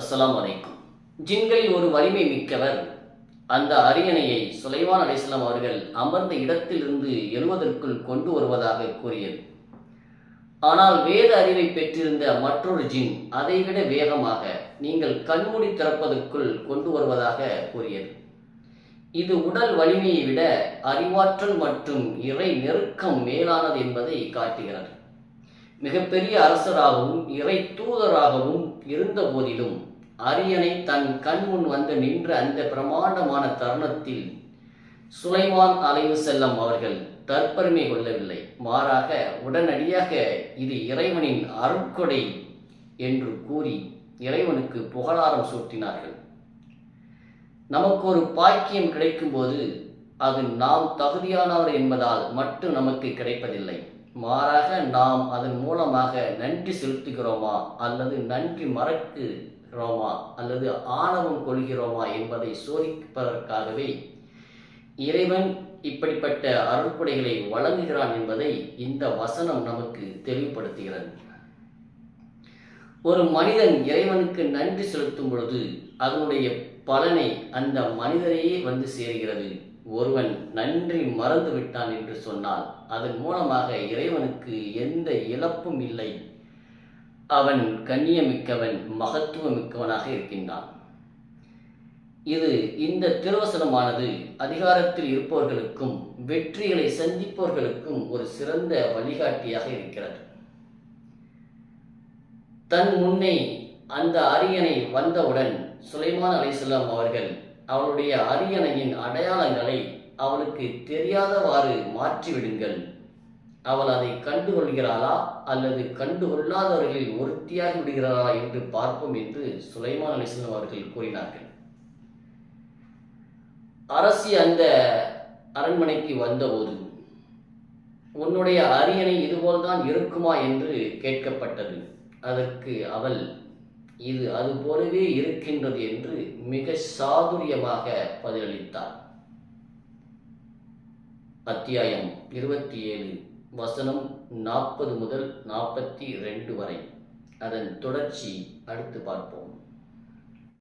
அஸ்ஸலாமு அலைக்கும். ஜின்களில் ஒரு வலிமை மிக்கவர் அந்த அரியணையை சுலைமான் அலைஹிஸ்ஸலாம் அவர்கள் அமர்ந்த இடத்திலிருந்து எழுவதற்குள் கொண்டு வருவதாக கூறியது. ஆனால் வேத அறிவை பெற்றிருந்த மற்றொரு ஜின் அதைவிட வேகமாக நீங்கள் கண்மூடி திறப்பதற்குள் கொண்டு வருவதாக கூறியது. இது உடல் வலிமையை விட அறிவாற்றல் மற்றும் இறை நெருக்கம் மேலானது என்பதை காட்டுகிறது. மிகப்பெரிய அரசராகவும் இறை தூதராகவும் இருந்த போதிலும் அரியணை தன் கண் முன் வந்து நின்ற அந்த பிரமாண்டமான தருணத்தில் சுலைமான் அலைஹிஸ்ஸலாம் அவர்கள் தற்பெருமை கொள்ளவில்லை. மாறாக உடனடியாக இது இறைவனின் அருட்கொடை என்று கூறி இறைவனுக்கு புகழாரம் சூட்டினார்கள். நமக்கு ஒரு பாக்கியம் கிடைக்கும்போது அது நாம் தகுதியானவர் என்பதால் மட்டும் நமக்கு கிடைப்பதில்லை. மாறாக நாம் அதன் மூலமாக நன்றி செலுத்துகிறோமா அல்லது நன்றி மறக்கிறோமா அல்லது ஆணவம் கொள்கிறோமா என்பதை சோதிப்பதற்காகவே இறைவன் இப்படிப்பட்ட அருட்கொடைகளை வழங்குகிறான் என்பதை இந்த வசனம் நமக்கு தெளிவுபடுத்துகிறது. ஒரு மனிதன் இறைவனுக்கு நன்றி செலுத்தும் பொழுது அதனுடைய பலனை அந்த மனிதரையே வந்து சேர்கிறது. ஒருவன் நன்றி மறந்து விட்டான் என்று சொன்னால் அதன் மூலமாக இறைவனுக்கு எந்த இழப்பும் இல்லை. அவன் கண்ணியமிக்கவன், மகத்துவமிக்கவனாக இருக்கின்றான். இந்த திருவசனமானது அதிகாரத்தில் இருப்பவர்களுக்கும் வெற்றிகளை சந்திப்பவர்களுக்கும் ஒரு சிறந்த வழிகாட்டியாக இருக்கிறது. தன் முன்னே அந்த அரியணை வந்தவுடன் சுலைமான் அலைஹிஸ்ஸலாம் அவர்கள் அவளுடைய அரியணையின் அடையாளங்களை அவளுக்கு தெரியாதவாறு மாற்றிவிடுங்கள். அவள் அதை கண்டுகொள்கிறாளா அல்லது கண்டுகொள்ளாதவர்களில் ஒருத்தியாகி விடுகிறாளா என்று பார்ப்போம் என்று சுலைமான் அலைஹிஸ்ஸலாம் அவர்கள் கூறினார்கள். அரசி அந்த அரண்மனைக்கு வந்தபோது உன்னுடைய அரியணை இதுபோல்தான் இருக்குமா என்று கேட்கப்பட்டது. அதற்கு அவள் இது அது போலவே இருக்கின்றது என்று மிக சாதுரியமாக பதிலளித்தார். அத்தியாயம் 27 வசனம் 40 முதல் 42 வரை. அதன் தொடர்ச்சி அடுத்து பார்ப்போம்.